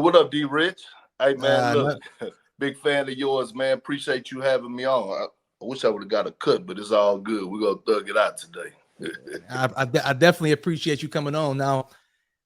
What up, D Rich? Hey man, look, No, big fan of yours, man. Appreciate you having me on. I wish I would have got a cut, but it's all good. We're gonna thug it out today. I definitely appreciate you coming on. Now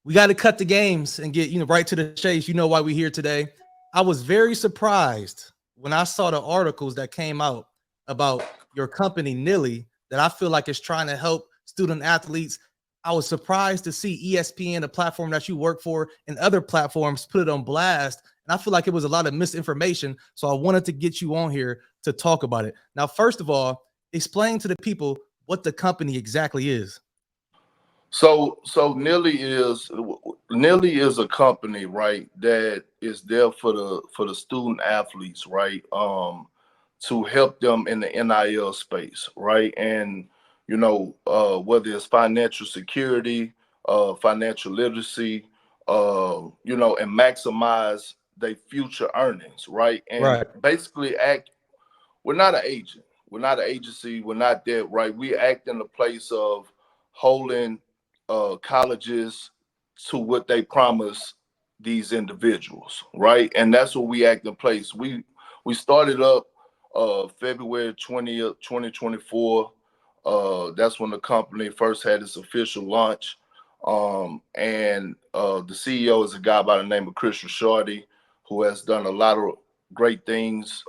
we got to cut the games and get right to the chase. You know why we're here today. I was very surprised when I saw the articles that came out about your company Nilly that I feel like is trying to help student athletes. I was surprised to see ESPN, the platform that you work for, and other platforms put it on blast. And I feel like it was a lot of misinformation. So I wanted to get you on here to talk about it. Now, first of all, explain to the people what the company exactly is. So Nilly is a company, right, that is there for the student athletes, right, to help them in the NIL space, right, and whether it's financial security, financial literacy, and maximize their future earnings, right, and Right. basically act. We're not an agent. We're not an agency. We're not that, right? We act in the place of holding colleges to what they promise these individuals, right? And that's what we act in place. We started up February 20th, 2024. That's when the company first had its official launch. And the CEO is a guy by the name of Chris Shorty, who has done a lot of great things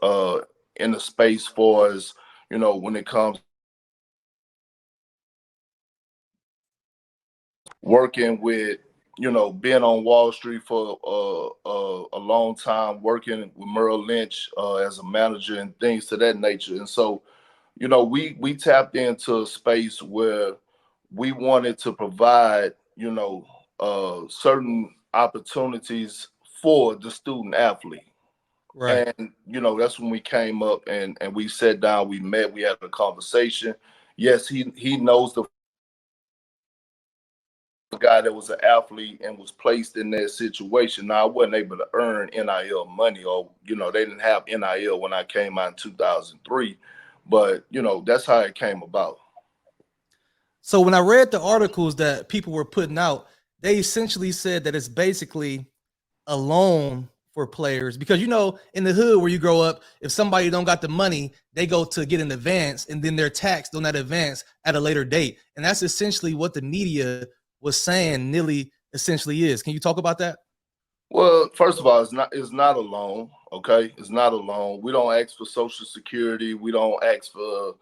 in the space for us, when it comes working with, being on Wall Street for a long time, working with Merrill Lynch as a manager and things to that nature. And so, we tapped into a space where we wanted to provide, certain opportunities for the student athlete. Right. And that's when we came up and we sat down, we met, we had a conversation. Yes, he knows the guy that was an athlete and was placed in that situation. Now I wasn't able to earn NIL money, or they didn't have NIL when I came out in 2003, but that's how it came about. So when I read the articles that people were putting out, they essentially said that it's basically a loan for players because in the hood where you grow up, if somebody don't got the money, they go to get an advance and then they're taxed on that advance at a later date. And that's essentially what the media was saying Nilly essentially is. Can you talk about that? Well, first of all, it's not a loan, okay? It's not a loan. We don't ask for Social Security. We don't ask for,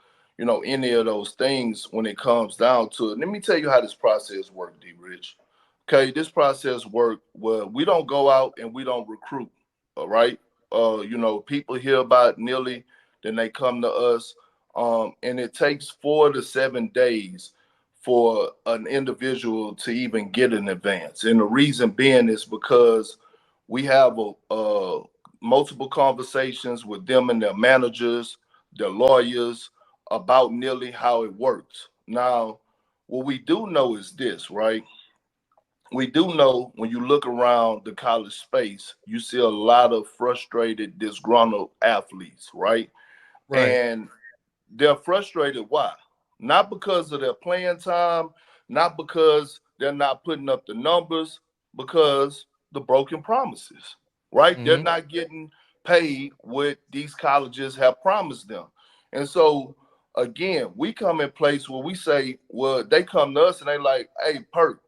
any of those things when it comes down to it. Let me tell you how this process works, D Rich. Okay, this process work well, we don't go out and we don't recruit. All right. People hear about Nilly, then they come to us. And it takes 4 to 7 days for an individual to even get an advance. And the reason being is because we have multiple conversations with them and their managers, their lawyers about nearly how it works. Now, what we do know is this, right? We do know when you look around the college space, you see a lot of frustrated, disgruntled athletes, right? Right. And they're frustrated. Why? Not because of their playing time, not because they're not putting up the numbers, because the broken promises, right? They're Mm-hmm. not getting paid what these colleges have promised them. And so, again, we come in place where we say, well, they come to us and they like, hey, Perk,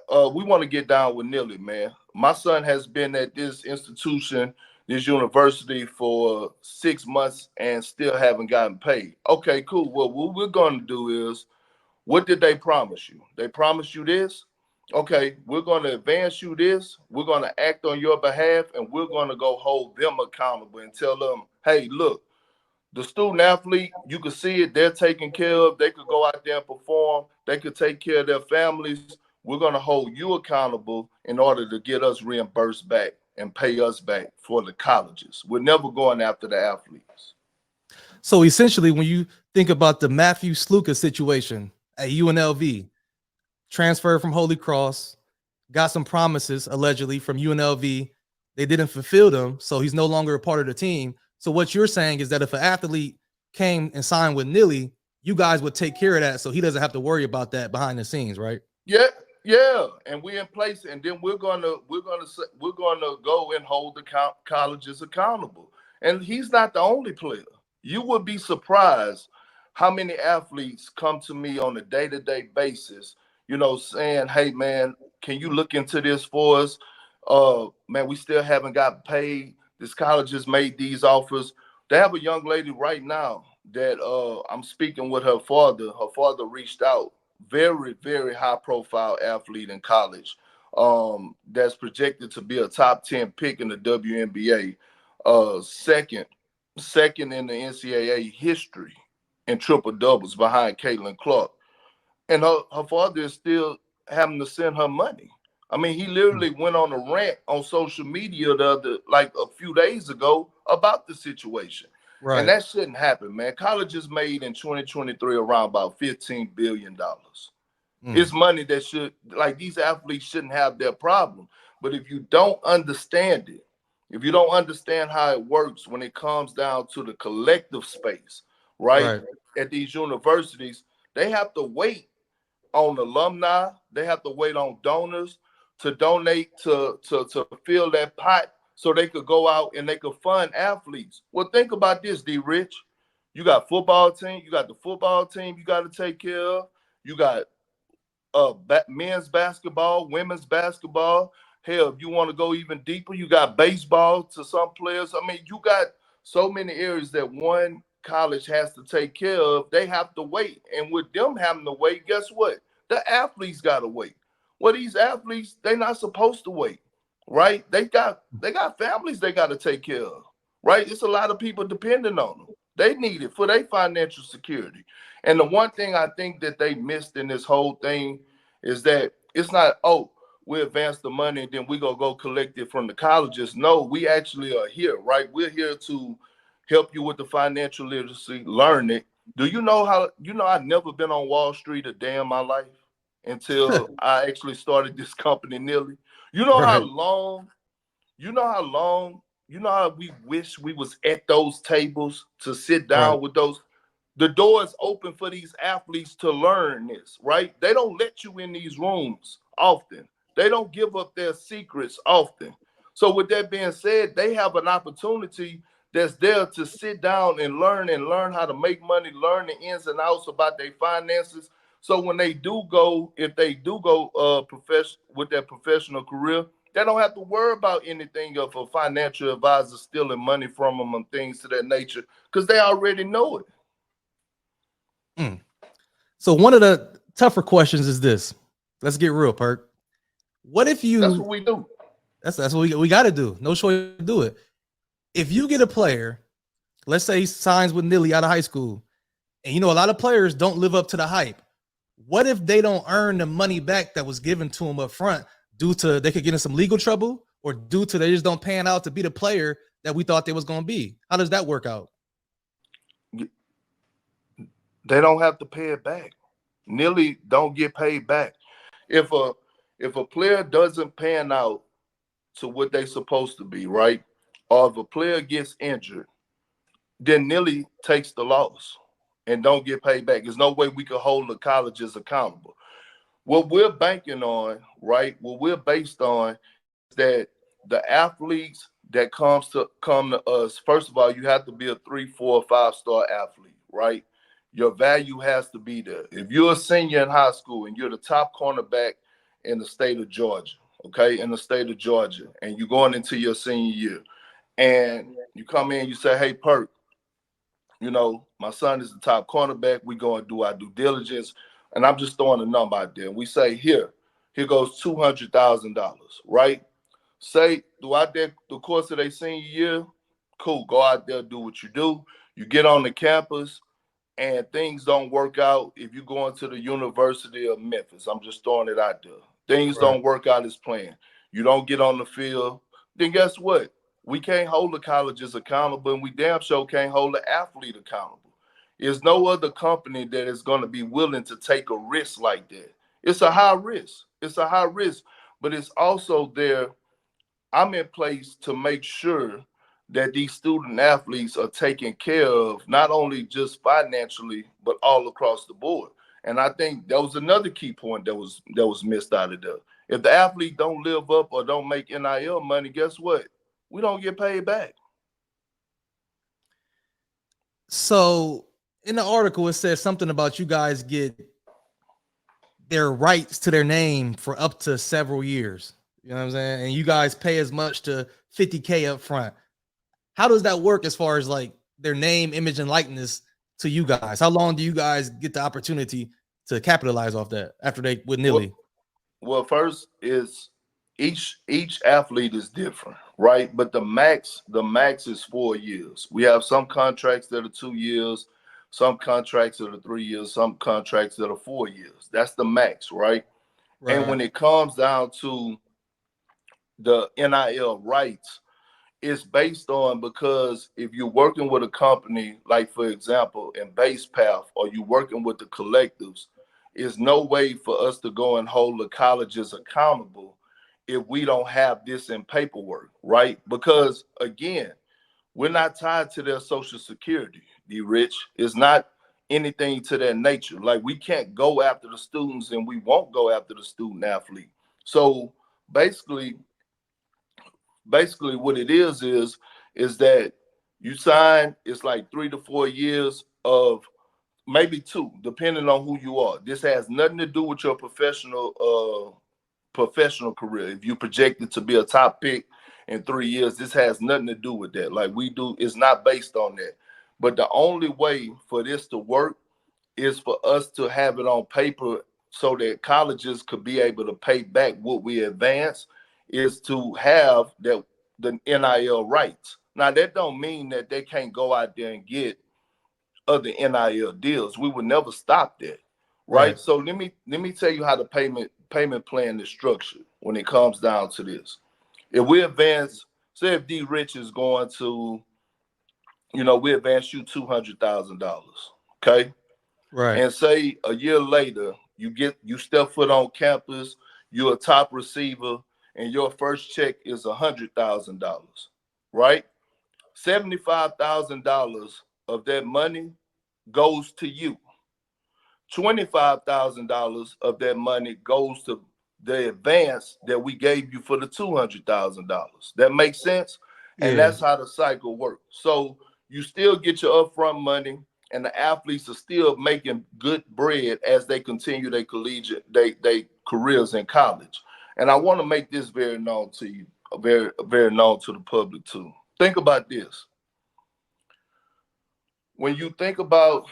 we want to get down with Nilly, man. My son has been at this institution, this university for 6 months and still haven't gotten paid. Okay, cool. Well, what we're going to do is, what did they promise you? They promised you this. Okay, we're going to advance you this. We're going to act on your behalf, and we're going to go hold them accountable and tell them, hey, look, the student athlete, you can see it, they're taken care of. They could go out there and perform. They could take care of their families. We're going to hold you accountable in order to get us reimbursed back and pay us back for the colleges. We're never going after the athletes. So essentially, when you think about the Matthew Sluka situation at UNLV, transferred from Holy Cross, got some promises allegedly from UNLV. They didn't fulfill them, so he's no longer a part of the team. So what you're saying is that if an athlete came and signed with Nilly, you guys would take care of that, so he doesn't have to worry about that behind the scenes, right? Yeah, Yeah, and we're in place, and then we're gonna go and hold the colleges accountable. And he's not the only player. You would be surprised how many athletes come to me on a day-to-day basis, saying, "Hey, man, can you look into this for us? Man, we still haven't got paid. This college has made these offers." They have a young lady right now that I'm speaking with her father. Her father reached out, very, very high profile athlete in college, that's projected to be a top 10 pick in the WNBA, second in the NCAA history in triple doubles behind Caitlin Clark. And her father is still having to send her money. I mean, he Mm. literally went on a rant on social media like a few days ago about the situation. And Right. that shouldn't happen, man. Colleges made in 2023 around about $15 billion. Mm. It's money that should, like, these athletes shouldn't have their problem. But if you don't understand it, if you don't understand how it works when it comes down to the collective space, right? Right. At these universities, they have to wait on alumni. They have to wait on donors to donate to fill that pot so they could go out and they could fund athletes. Well, think about this, D Rich. You got football team, you got the football team you got to take care of. You got men's basketball, women's basketball. Hell, if you want to go even deeper, you got baseball to some players. I mean, you got so many areas that one college has to take care of. They have to wait. And with them having to wait, guess what? The athletes got to wait. Well, these athletes, they're not supposed to wait, right? They got families they got to take care of, right? It's a lot of people depending on them. They need it for their financial security. And the one thing I think that they missed in this whole thing is that it's not, oh, we advance the money and then we gonna go collect it from the colleges. No, we actually are here, right? We're here to help you with the financial literacy, learn it. Do you know how, I've never been on Wall Street a day in my life until I actually started this company, Nilly. You know how Right. long, you know how long, you know how we wish we was at those tables to sit Right. down with those. The door is open for these athletes to learn this, right? They don't let you in these rooms often. They don't give up their secrets often. So with that being said, they have an opportunity that's there to sit down and learn how to make money, learn the ins and outs about their finances. So when they do go, if they do go with their professional career, they don't have to worry about anything of a financial advisor stealing money from them and things to that nature because they already know it. Mm. So one of the tougher questions is this. Let's get real, Perk. What if That's you what we do. that's what we got to do. No choice to do it. If you get a player, let's say he signs with Nilly out of high school, and a lot of players don't live up to the hype. What if they don't earn the money back that was given to them up front due to they could get in some legal trouble or due to they just don't pan out to be the player that we thought they was going to be? How does that work out? They don't have to pay it back. Nearly don't get paid back. If a player doesn't pan out to what they supposed to be, right? Or if a player gets injured, then Nilly takes the loss and don't get paid back. There's no way we could hold the colleges accountable. What we're banking on, right? What we're based on is that the athletes that come to us, first of all, you have to be a 3, 4, 5-star athlete, right? Your value has to be there. If you're a senior in high school and you're the top cornerback in the state of Georgia, okay, in the state of Georgia, and you're going into your senior year, and you come in, you say, "Hey, Perk, my son is the top cornerback. We go and do our due diligence." And I'm just throwing a number out there. And we say, here goes $200,000, right? Say throughout the course of their senior year, cool, go out there, do what you do. You get on the campus and things don't work out if you go into the University of Memphis. I'm just throwing it out there. Things Right. don't work out as planned. You don't get on the field. Then guess what? We can't hold the colleges accountable, and we damn sure can't hold the athlete accountable. There's no other company that is going to be willing to take a risk like that. It's a high risk. It's a high risk, but it's also there. I'm in place to make sure that these student athletes are taken care of, not only just financially, but all across the board. And I think that was another key point that was missed out of there. If the athlete don't live up or don't make NIL money, guess what? We don't get paid back. So in the article, it says something about you guys get their rights to their name for up to several years. You know what I'm saying? And you guys pay as much to 50K up front. How does that work as far as like their name, image, and likeness to you guys? How long do you guys get the opportunity to capitalize off that after they with Nilly? Well, first is each athlete is different, right? But the max is 4 years. We have some contracts that are 2 years, some contracts that are 3 years, some contracts that are 4 years. That's the max, right? And when it comes down to the NIL rights, it's based on, because if you're working with a company, like for example, in Base Path, or you're working with the collectives, there's no way for us to go and hold the colleges accountable if we don't have this in paperwork, right? Because again, we're not tied to their social security, D-Rich. It's not anything to that nature. Like, we can't go after the students, and we won't go after the student athlete. So basically what it is that you sign, it's like 3 to 4 years of, maybe 2, depending on who you are. This has nothing to do with your professional career. If you projected to be a top pick in 3 years, this has nothing to do with that. Like we do, it's not based on that. But the only way for this to work is for us to have it on paper so that colleges could be able to pay back what we advance, is to have the NIL rights. Now, that don't mean that they can't go out there and get other NIL deals. We would never stop that, right? So let me tell you how the payment plan is structured when it comes down to this. If we advance, say if D Rich is going to, we advance you $200,000, okay? Right. And say a year later, you step foot on campus, you're a top receiver, and your first check is $100,000, right? $75,000 of that money goes to you. $25,000 of that money goes to the advance that we gave you for the $200,000. That makes sense? And that's how the cycle works. So you still get your upfront money, and the athletes are still making good bread as they continue their collegiate, they careers in college. And I want to make this very known to you, very, very known to the public too. Think about this. When you think about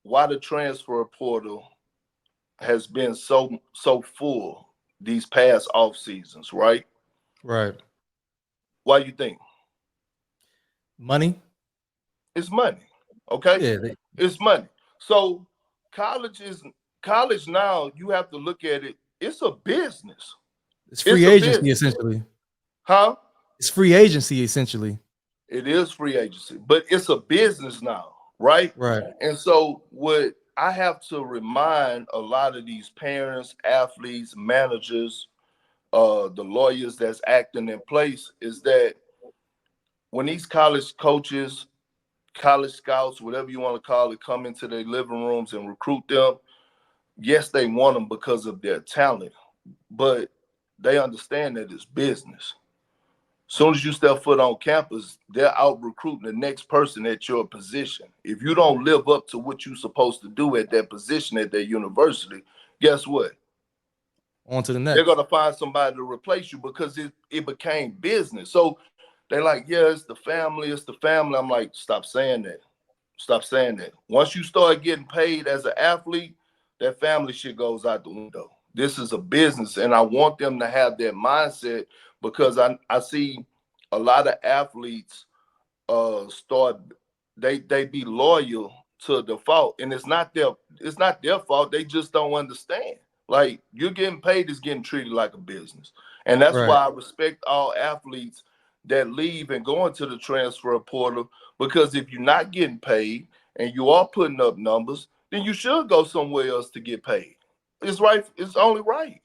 why the transfer portal has been so full these past off seasons, right? Right. Why you think? Money. It's money. Okay? Yeah. It's money. So college now, you have to look at it, it's a business. It's free agency, essentially. Huh? It's free agency, essentially. It is free agency, but it's a business now, right? Right. And so what I have to remind a lot of these parents, athletes, managers, the lawyers that's acting in place is that when these college coaches, college scouts, whatever you want to call it, come into their living rooms and recruit them, yes, they want them because of their talent, but they understand that it's business. Soon as you step foot on campus, they're out recruiting the next person at your position. If you don't live up to what you're supposed to do at that position at that university, guess what? On to the next. They're going to find somebody to replace you because it became business. So they're like, yeah, it's the family. I'm like, stop saying that. Stop saying that. Once you start getting paid as an athlete, that family shit goes out the window. This is a business, and I want them to have that mindset because I see a lot of athletes they be loyal to the fault, and it's not their fault. They just don't understand. Like, you're getting paid is getting treated like a business, and that's why I respect all athletes that leave and go into the transfer portal, because if you're not getting paid and you are putting up numbers, then you should go somewhere else to get paid. It's right. It's only right.